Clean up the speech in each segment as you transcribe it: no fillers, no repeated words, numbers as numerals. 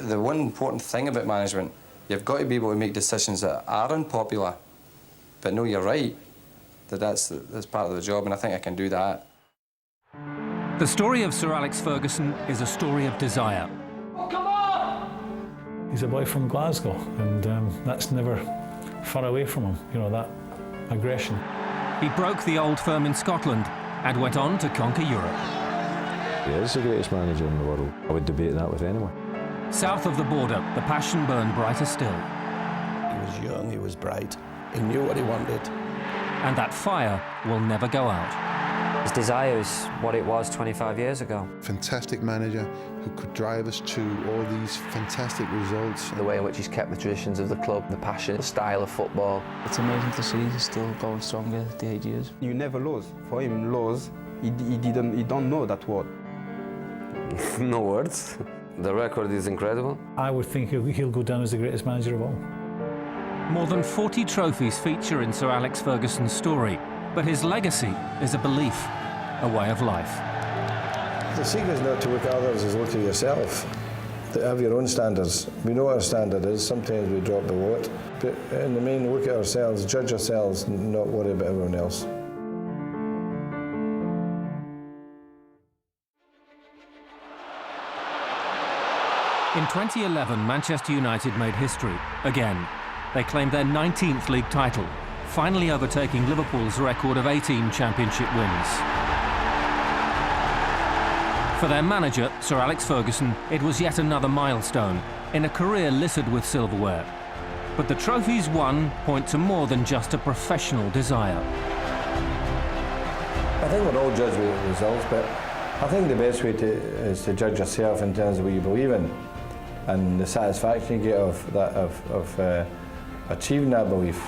the one important thing about management, you've got to be able to make decisions that are unpopular, but know you're right, that's part of the job, and I think I can do that. The story of Sir Alex Ferguson is a story of desire. Oh, come on! He's a boy from Glasgow, and that's never far away from him, you know, that aggression. He broke the old firm in Scotland and went on to conquer Europe. He is the greatest manager in the world. I would debate that with anyone. South of the border, the passion burned brighter still. He was young, he was bright, he knew what he wanted. And that fire will never go out. His desire is what it was 25 years ago. Fantastic manager who could drive us to all these fantastic results. The way in which he's kept the traditions of the club, the passion, the style of football. It's amazing to see he's still going stronger at the 8 years. You never lose. For him, lose, he don't know that word. No words. The record is incredible. I would think he'll go down as the greatest manager of all. More than 40 trophies feature in Sir Alex Ferguson's story, but his legacy is a belief, a way of life. The secret is not to look at others, is look at yourself. To have your own standards. We know what our standard is, sometimes we drop below it, but in the main, look at ourselves, judge ourselves, not worry about everyone else. In 2011, Manchester United made history again. They claimed their 19th league title, finally overtaking Liverpool's record of 18 championship wins. For their manager, Sir Alex Ferguson, it was yet another milestone in a career littered with silverware. But the trophies won point to more than just a professional desire. I think we're all judged with results, but I think the best way is to judge yourself in terms of what you believe in and the satisfaction you get of achieving that belief.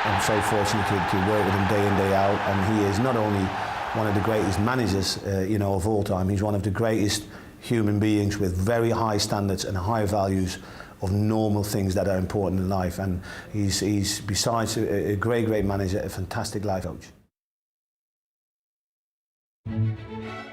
I'm so fortunate to work with him day in, day out, and he is not only one of the greatest managers of all time, he's one of the greatest human beings with very high standards and high values of normal things that are important in life, and he's besides a great manager, a fantastic life coach.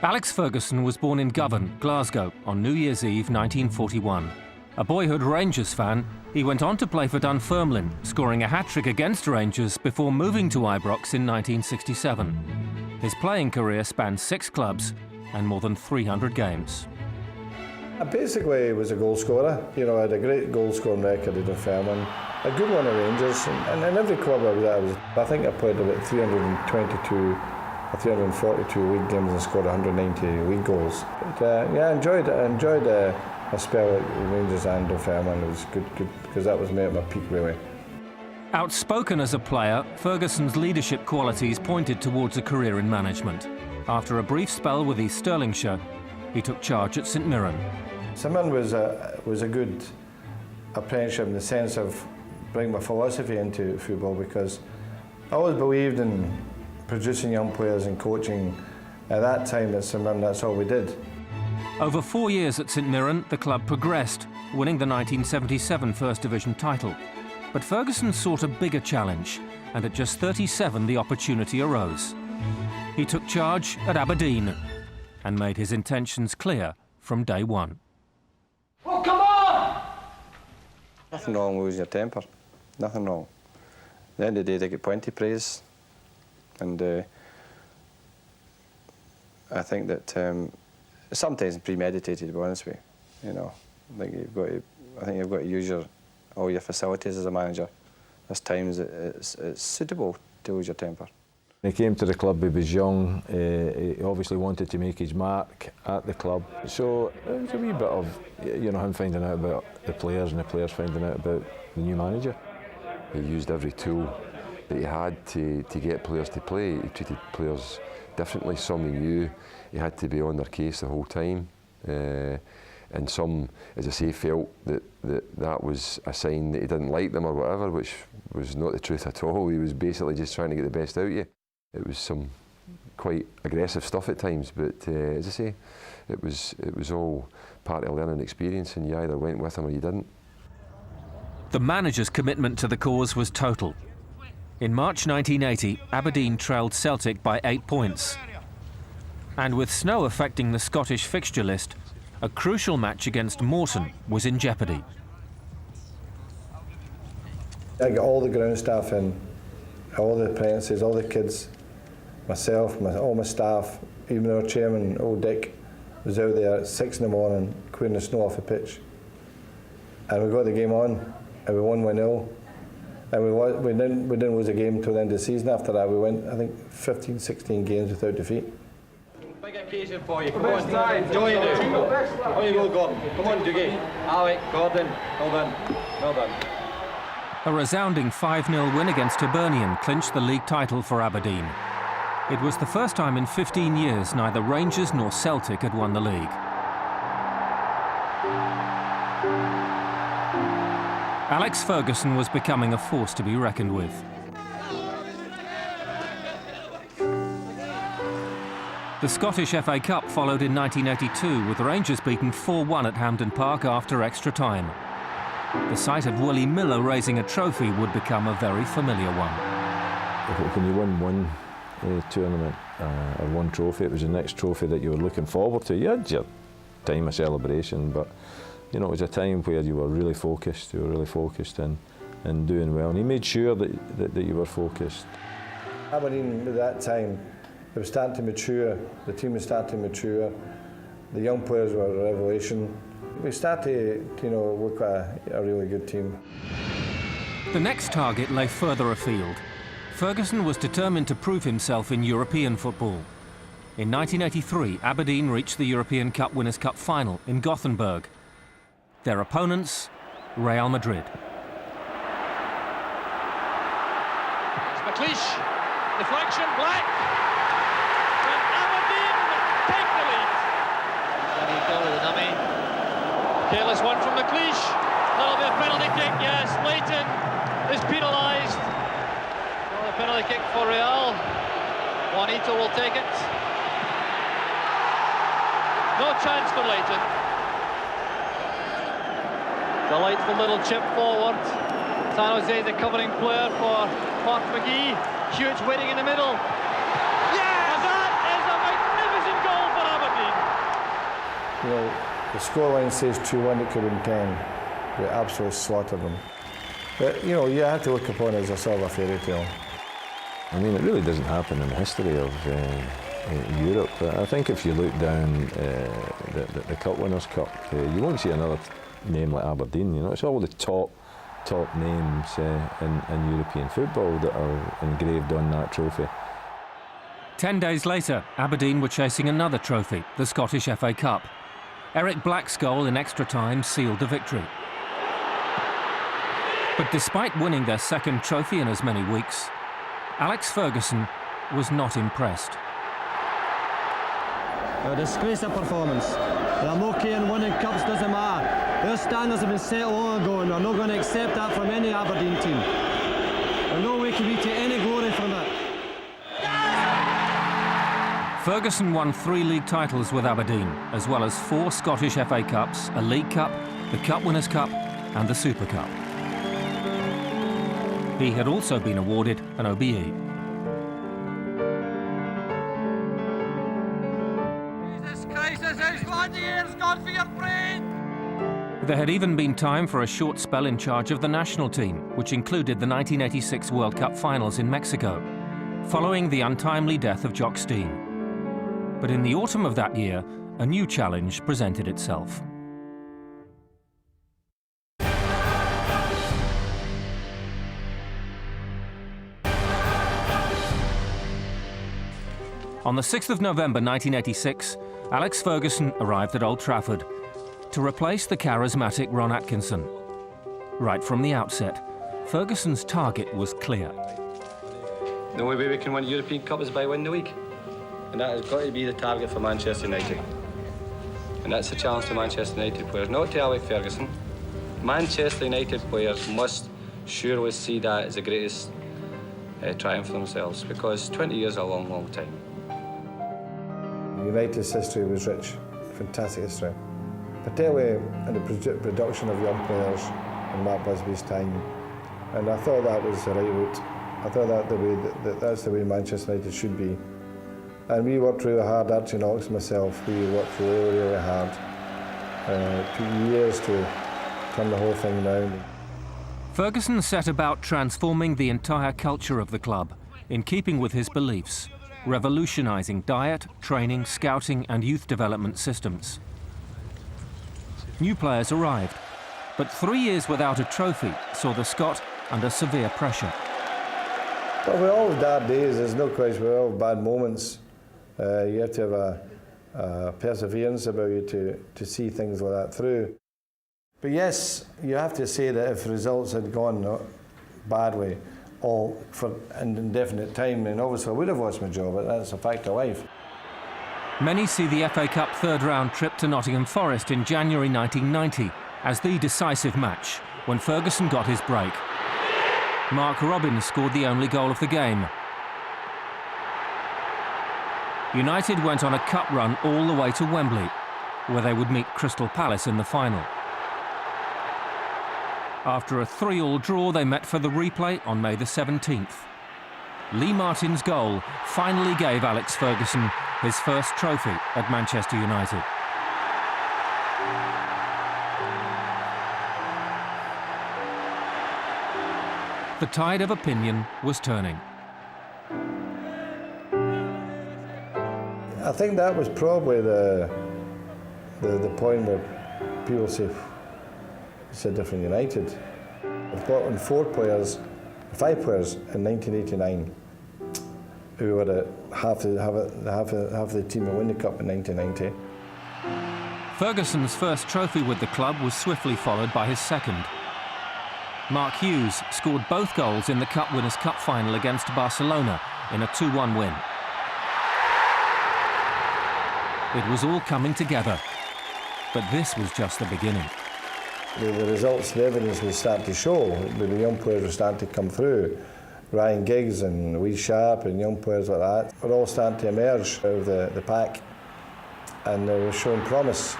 Alex Ferguson was born in Govan, Glasgow, on New Year's Eve 1941. A boyhood Rangers fan, he went on to play for Dunfermline, scoring a hat-trick against Rangers before moving to Ibrox in 1967. His playing career spanned 6 clubs and more than 300 games. I basically was a goal scorer. You know, I had a great goal scoring record at Dunfermline, a good one at Rangers, and in every club I was at, I think I played about 322 or 342 league games and scored 190 league goals. But, yeah, I enjoyed a spell at Rangers and Dunfermline. It was good because that was me at my peak, really. Outspoken as a player, Ferguson's leadership qualities pointed towards a career in management. After a brief spell with East Stirlingshire, he took charge at St Mirren. St Mirren was a good apprenticeship in the sense of bringing my philosophy into football, because I always believed in producing young players and coaching. At that time at St Mirren, that's all we did. Over 4 years at St Mirren, the club progressed, winning the 1977 First Division title. But Ferguson sought a bigger challenge, and at just 37 the opportunity arose. He took charge at Aberdeen and made his intentions clear from day one. Oh, come on! Nothing wrong with losing your temper, nothing wrong. At the end of the day, they get plenty of praise, and I think that sometimes premeditated, to be honest with you. You know, I think you've got to use all your facilities as a manager. There's times it's suitable to lose your temper. When he came to the club, he was young. He obviously wanted to make his mark at the club. So it was a wee bit of, him finding out about the players and the players finding out about the new manager. He used every tool that he had to get players to play. He treated players differently. Some he knew he had to be on their case the whole time. And some, as I say, felt that was a sign that he didn't like them or whatever, which was not the truth at all. He was basically just trying to get the best out of you. It was some quite aggressive stuff at times, but as I say, it was all part of a learning experience, and you either went with him or you didn't. The manager's commitment to the cause was total. In March 1980, Aberdeen trailed Celtic by 8 points. And with snow affecting the Scottish fixture list, a crucial match against Morton was in jeopardy. I got all the ground staff in, all the apprentices, all the kids, myself, all my staff, even our chairman, old Dick, was out there at 6 in the morning clearing the snow off the pitch. And we got the game on, and we won 1-0. And we didn't lose a game until the end of the season. After that, we went, I think, 15, 16 games without defeat. Big occasion for you. Come on, enjoy it. Oh, you will, Gordon. Come on, Dougie. Alec, Gordon, well done. Well done. A resounding 5-0 win against Hibernian clinched the league title for Aberdeen. It was the first time in 15 years neither Rangers nor Celtic had won the league. Alex Ferguson was becoming a force to be reckoned with. The Scottish FA Cup followed in 1982, with Rangers beaten 4-1 at Hampden Park after extra time. The sight of Willie Miller raising a trophy would become a very familiar one. When you won one tournament or one trophy, it was the next trophy that you were looking forward to. You had your time of celebration, but you know, it was a time where you were really focused. You were really focused and doing well, and he made sure that you were focused. Aberdeen at that time, it was starting to mature. The team was starting to mature. The young players were a revelation. We started to, look at a really good team. The next target lay further afield. Ferguson was determined to prove himself in European football. In 1983, Aberdeen reached the European Cup Winners' Cup final in Gothenburg. Their opponents, Real Madrid. McLeish, deflection, Black. And Aberdeen take the lead. There you go with the dummy. Careless one from McLeish. That'll be a penalty kick, yes. Leighton is penalised. Well, a penalty kick for Real. Juanito will take it. No chance for Leighton. Delightful little chip forward. San Jose, the covering player for Mark McGee. Hughes waiting in the middle. Yes! That is a magnificent goal for Aberdeen. You know, the scoreline says 2-1, it could have been 10. We absolutely slaughtered them. But, you have to look upon it as a sort of a fairy tale. I mean, it really doesn't happen in the history of Europe. I think if you look down the Cup Winners' Cup, you won't see another name like Aberdeen. It's all the top names in European football that are engraved on that trophy. 10 days later, Aberdeen were chasing another trophy, the Scottish FA Cup. Eric Black's goal in extra time sealed the victory. But despite winning their second trophy in as many weeks, Alex Ferguson was not impressed. A disgraceful performance. The Moki and winning cups doesn't matter. Their standards have been set long ago, and we're not going to accept that from any Aberdeen team. There's no way can we take any glory from it. Ferguson won 3 league titles with Aberdeen, as well as 4 Scottish FA Cups, a League Cup, the Cup Winners' Cup and the Super Cup. He had also been awarded an OBE. Jesus Christ, this is what the air's gone for your brain! There had even been time for a short spell in charge of the national team, which included the 1986 World Cup finals in Mexico, following the untimely death of Jock Stein. But in the autumn of that year, a new challenge presented itself. On the 6th of November 1986, Alex Ferguson arrived at Old Trafford to replace the charismatic Ron Atkinson. Right from the outset, Ferguson's target was clear. The only way we can win the European Cup is by winning the league. And that has got to be the target for Manchester United. And that's the challenge to Manchester United players, not to Alex Ferguson. Manchester United players must surely see that as the greatest triumph for themselves, because 20 years is a long, long time. United's history was rich, fantastic history. Particularly in the production of young players in Mark Busby's time. And I thought that was the right route. I thought that's the way Manchester United should be. And we worked really hard, Archie Knox and myself, we worked really, really hard It took years to turn the whole thing round. Ferguson set about transforming the entire culture of the club, in keeping with his beliefs, revolutionising diet, training, scouting and youth development systems. New players arrived, but 3 years without a trophy saw the Scot under severe pressure. Well, we all have bad days, there's no question, we all have bad moments. You have to have a perseverance about you to see things like that through. But yes, you have to say that if results had gone badly, all for an indefinite time, then obviously I would have lost my job, but that's a fact of life. Many see the FA Cup third-round trip to Nottingham Forest in January 1990 as the decisive match, when Ferguson got his break. Mark Robin scored the only goal of the game. United went on a cup run all the way to Wembley, where they would meet Crystal Palace in the final. After a 3-3 draw, they met for the replay on May the 17th. Lee Martin's goal finally gave Alex Ferguson his first trophy at Manchester United. The tide of opinion was turning. I think that was probably the point where people say, it's a different United. I've brought in 5 players in 1989 who were half the team to win the Cup in 1990. Ferguson's first trophy with the club was swiftly followed by his second. Mark Hughes scored both goals in the Cup Winners' Cup final against Barcelona in a 2-1 win. It was all coming together, but this was just the beginning. The results, the evidence was starting to show. The young players were starting to come through. Ryan Giggs and Wee Sharp and young players like that were all starting to emerge out of the pack, and they were showing promise.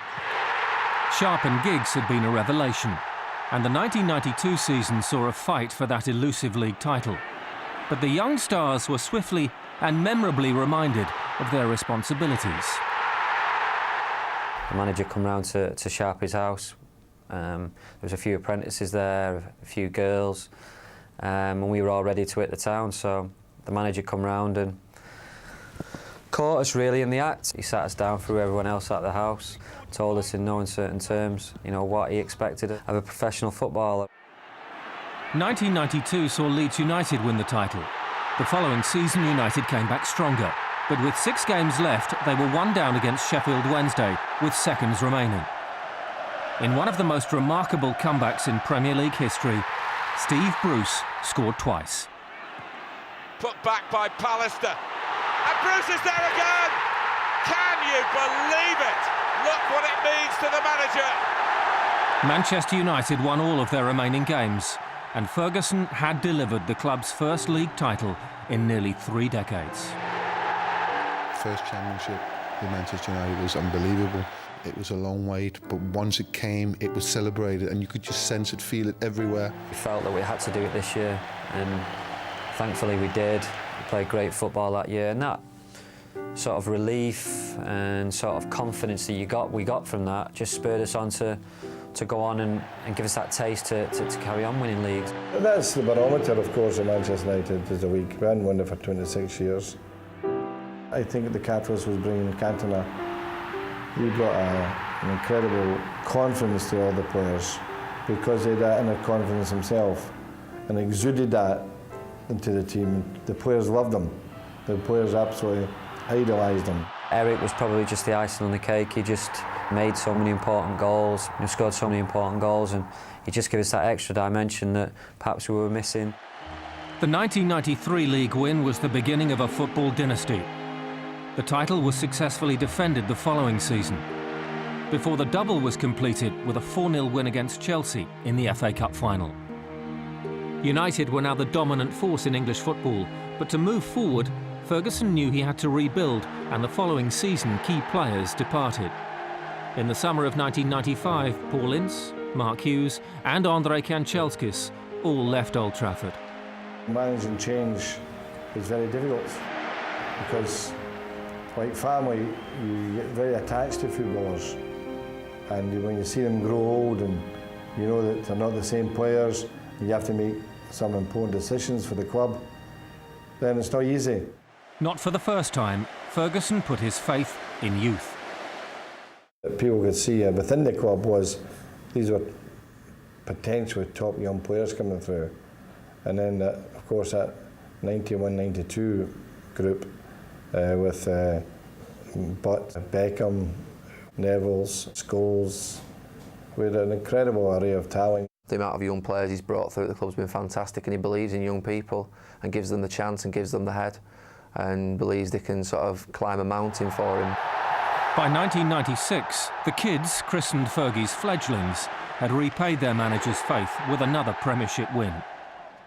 Sharp and Giggs had been a revelation, and the 1992 season saw a fight for that elusive league title. But the young stars were swiftly and memorably reminded of their responsibilities. The manager come round to Sharpie's house. There was a few apprentices there, a few girls, and we were all ready to hit the town, so the manager come round and caught us really in the act. He sat us down through everyone else at the house, told us in no uncertain terms, you know, what he expected of a professional footballer. 1992 saw Leeds United win the title. The following season, United came back stronger, but with 6 games left, they were 1 down against Sheffield Wednesday, with seconds remaining. In one of the most remarkable comebacks in Premier League history, Steve Bruce scored twice. Put back by Pallister, and Bruce is there again! Can you believe it? Look what it means to the manager! Manchester United won all of their remaining games, and Ferguson had delivered the club's first league title in nearly 3 decades. First championship with Manchester United was unbelievable. It was a long wait, but once it came, it was celebrated, and you could just sense it, feel it everywhere. We felt that we had to do it this year, and thankfully we did. We played great football that year, and that sort of relief and sort of confidence that we got from that just spurred us on to go on and give us that taste to carry on winning leagues. That's the barometer, of course, of Manchester United is a week. We hadn't won it for 26 years. I think the catalyst was bringing Cantona. He brought an incredible confidence to all the players because he had that inner confidence himself and exuded that into the team. The players loved him. The players absolutely idolised him. Eric was probably just the icing on the cake. He just made so many important goals, he scored so many important goals, and he just gave us that extra dimension that perhaps we were missing. The 1993 league win was the beginning of a football dynasty. The title was successfully defended the following season, before the double was completed with a 4-0 win against Chelsea in the FA Cup final. United were now the dominant force in English football, but to move forward, Ferguson knew he had to rebuild, and the following season key players departed. In the summer of 1995, Paul Ince, Mark Hughes and Andrei Kanchelskis all left Old Trafford. Managing change is very difficult because, like family, you get very attached to footballers. And when you see them grow old and you know that they're not the same players, and you have to make some important decisions for the club, then it's not easy. Not for the first time, Ferguson put his faith in youth. People could see within the club was these were potentially top young players coming through. And then, of course, that 91-92 group with Butt, Beckham, Neville's, Scholes, we had an incredible array of talent. The amount of young players he's brought through the club's been fantastic, and he believes in young people and gives them the chance and gives them the head and believes they can sort of climb a mountain for him. By 1996, the kids, christened Fergie's fledglings, had repaid their manager's faith with another Premiership win.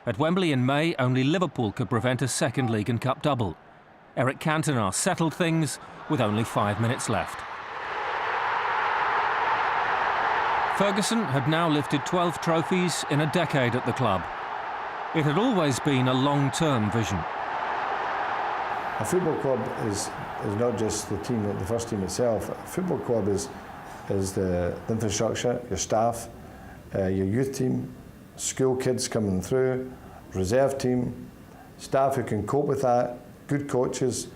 At Wembley in May, only Liverpool could prevent a second league and cup double. Eric Cantona settled things with only 5 minutes left. Ferguson had now lifted 12 trophies in a decade at the club. It had always been a long-term vision. A football club is not just the team, the first team itself. A football club is the infrastructure, your staff, your youth team, school kids coming through, reserve team, staff who can cope with that, good coaches.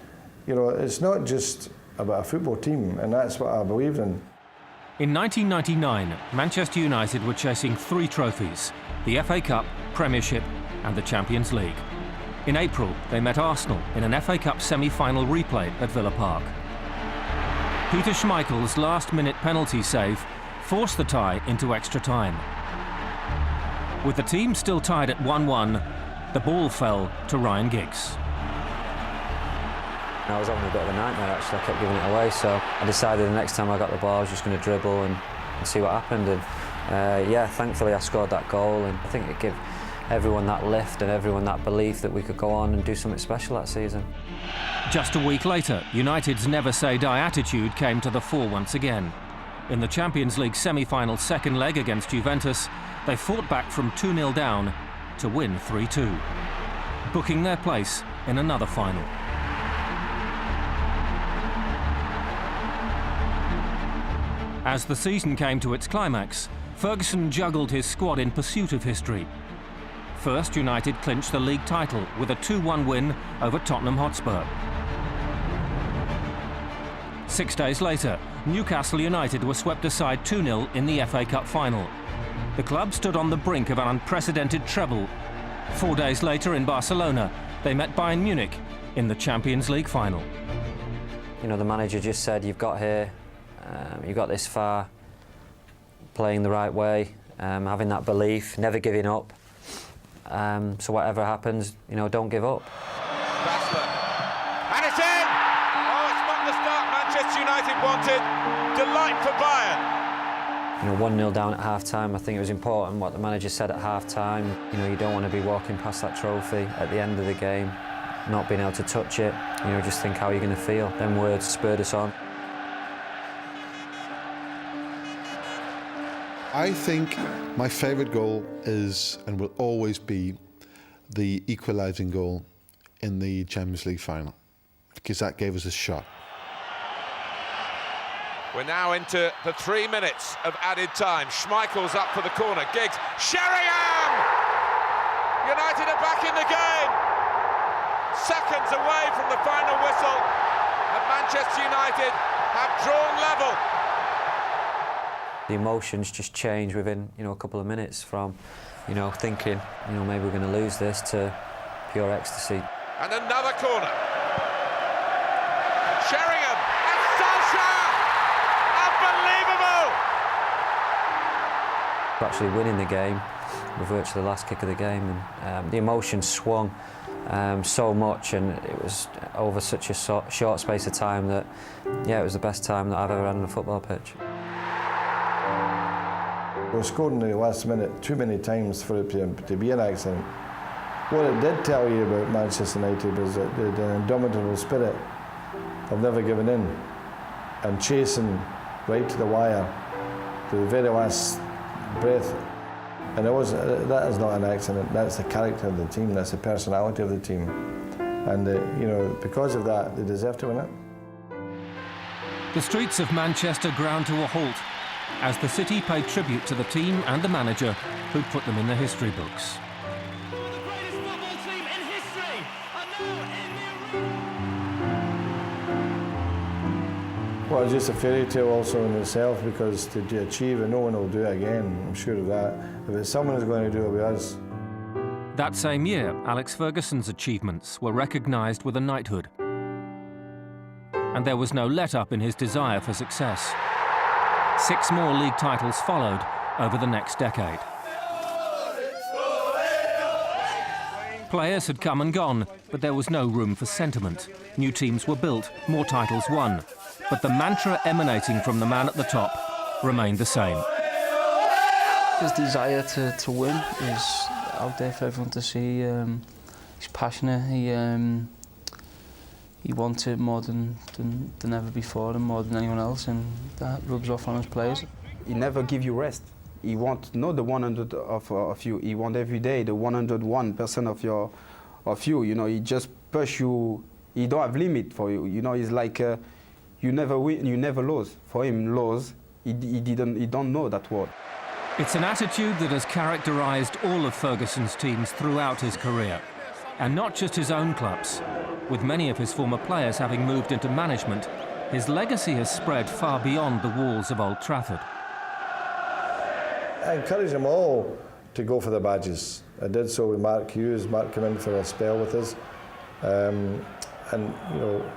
You know, it's not just about a football team, and that's what I believe in. In 1999, Manchester United were chasing 3 trophies: the FA Cup, Premiership and the Champions League. In April, they met Arsenal in an FA Cup semi-final replay at Villa Park. Peter Schmeichel's last-minute penalty save forced the tie into extra time. With the team still tied at 1-1, the ball fell to Ryan Giggs. I was having a bit of a nightmare, actually. I kept giving it away, so I decided the next time I got the ball I was just going to dribble and see what happened. And yeah, thankfully I scored that goal, and I think it gave everyone that lift and everyone that belief that we could go on and do something special that season. Just a week later, United's never-say-die attitude came to the fore once again. In the Champions League semi-final second leg against Juventus, they fought back from 2-0 down to win 3-2, booking their place in another final. As the season came to its climax, Ferguson juggled his squad in pursuit of history. First, United clinched the league title with a 2-1 win over Tottenham Hotspur. 6 days later, Newcastle United were swept aside 2-0 in the FA Cup final. The club stood on the brink of an unprecedented treble. 4 days later in Barcelona, they met Bayern Munich in the Champions League final. You know, the manager just said, you've got here, you got this far, playing the right way, having that belief, never giving up. So whatever happens, you know, don't give up. Basler. And it's in! Oh, it's not the start Manchester United wanted. Delight for Bayern. You know, 1-0 down at half-time, I think it was important what the manager said at half-time. You know, you don't want to be walking past that trophy at the end of the game, not being able to touch it. You know, just think how you're going to feel. Them words spurred us on. I think my favourite goal is and will always be the equalising goal in the Champions League final, because that gave us a shot. We're now into the 3 minutes of added time. Schmeichel's up for the corner. Giggs. Sheringham! United are back in the game. Seconds away from the final whistle, and Manchester United have drawn level. The emotions just change within, you know, a couple of minutes from, you know, thinking, you know, maybe we're going to lose this to pure ecstasy. And another corner. Sheringham and Solskjaer! Unbelievable! We're actually winning the game with virtually the last kick of the game, and the emotion swung so much, and it was over such a short space of time that, yeah, it was the best time that I've ever had on a football pitch. We scored in the last minute too many times for it to be an accident. What it did tell you about Manchester United was that they had an indomitable spirit of never giving in and chasing right to the wire, to the very last breath. And that is not an accident. That's the character of the team. That's the personality of the team. And you know, because of that, they deserve to win it. The streets of Manchester ground to a halt as the city paid tribute to the team and the manager who'd put them in the history books. Well, it's just a fairy tale also in itself, because to achieve it, no one will do it again, I'm sure of that. If it's someone who's going to do it with us. That same year, Alex Ferguson's achievements were recognised with a knighthood. And there was no let-up in his desire for success. 6 more league titles followed over the next decade. Players had come and gone, but there was no room for sentiment. New teams were built, more titles won. But the mantra emanating from the man at the top remained the same. His desire to win is out there for everyone to see. He's passionate. He wants it more than ever before and more than anyone else, and that rubs off on his players. He never give you rest. He wants not the 100 of you. He wants every day the 101% of you. You know, he just push you. He don't have limit for you. You know, he's like you never win, you never lose. For him, lose. He don't know that word. It's an attitude that has characterised all of Ferguson's teams throughout his career, and not just his own clubs. With many of his former players having moved into management, his legacy has spread far beyond the walls of Old Trafford. I encourage them all to go for the badges. I did so with Mark Hughes. Mark came in for a spell with us, and you know,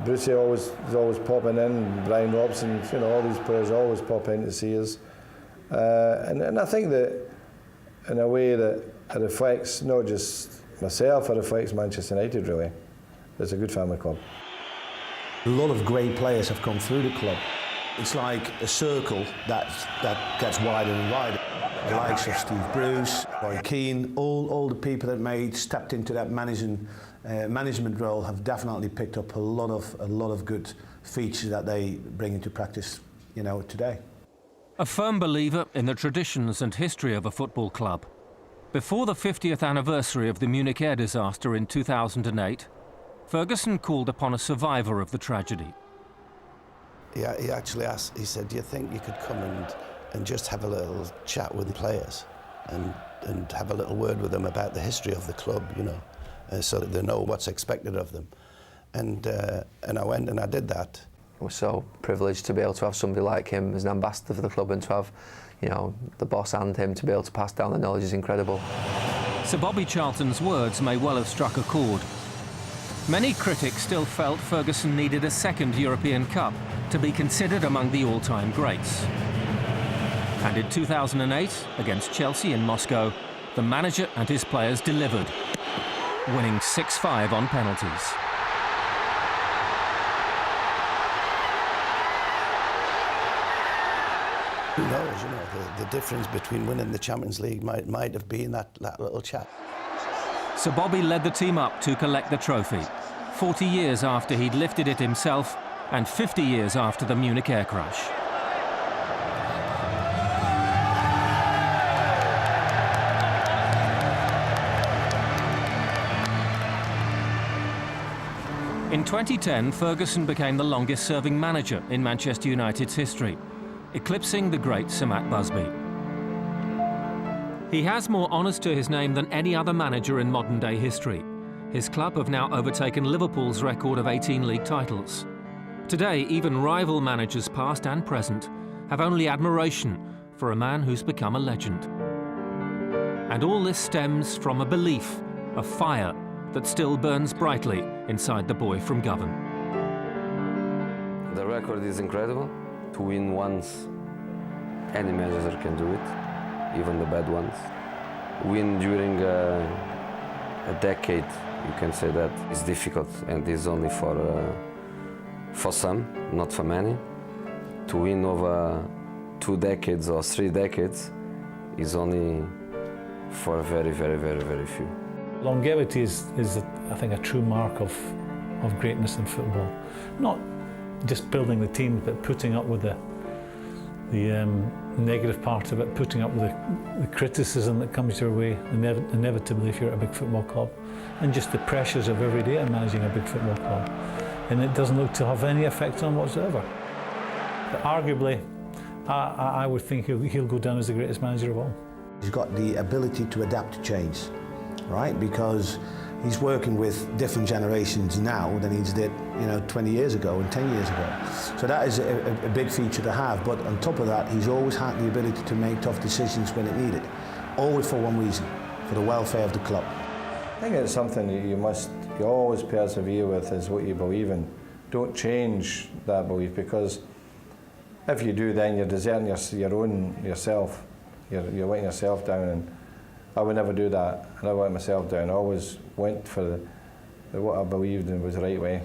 Brucey is always popping in. Brian Robson, you know, all these players always pop in to see us, and I think that in a way that it reflects not just myself, it reflects Manchester United really. It's a good family club. A lot of great players have come through the club. It's like a circle that gets wider and wider. The likes of Steve Bruce, Roy Keane, all the people that stepped into that management role have definitely picked up a lot of good features that they bring into practice, you know, today. A firm believer in the traditions and history of a football club. Before the 50th anniversary of the Munich air disaster in 2008, Ferguson called upon a survivor of the tragedy. He actually asked, he said, do you think you could come and just have a little chat with the players and have a little word with them about the history of the club, you know, so that they know what's expected of them. And I went and I did that. We're so privileged to be able to have somebody like him as an ambassador for the club, and to have, you know, the boss and him to be able to pass down the knowledge is incredible. Sir Bobby Charlton's words may well have struck a chord. Many critics still felt Ferguson needed a second European Cup to be considered among the all-time greats. And in 2008, against Chelsea in Moscow, the manager and his players delivered, winning 6-5 on penalties. Who knows, you know, the difference between winning the Champions League might have been that little chat. Sir Bobby led the team up to collect the trophy, 40 years after he'd lifted it himself and 50 years after the Munich air crash. In 2010, Ferguson became the longest-serving manager in Manchester United's history, eclipsing the great Sir Matt Busby. He has more honours to his name than any other manager in modern-day history. His club have now overtaken Liverpool's record of 18 league titles. Today, even rival managers past and present have only admiration for a man who's become a legend. And all this stems from a belief, a fire, that still burns brightly inside the boy from Govan. The record is incredible. To win once, any manager can do it, even the bad ones. Win during a decade, you can say that is difficult, and is only for some, not for many. To win over 2 decades or 3 decades is only for very, very, very, very few. Longevity is I think, a true mark of greatness in football. Not just building the team, but putting up with the negative part of it, putting up with the criticism that comes your way inevitably if you're at a big football club, and just the pressures of every day in managing a big football club. And it doesn't look to have any effect on whatsoever. But arguably, I would think he'll go down as the greatest manager of all. He's got the ability to adapt to change, right? Because he's working with different generations now than he did, 20 years ago and 10 years ago. So that is a big feature to have. But on top of that, he's always had the ability to make tough decisions when it needed, always for one reason: for the welfare of the club. I think it's something you always persevere with, is what you believe in. Don't change that belief, because if you do, then you're deserting yourself. You're letting yourself down, and I would never do that. I never let myself down. I always went for what I believed in was the right way.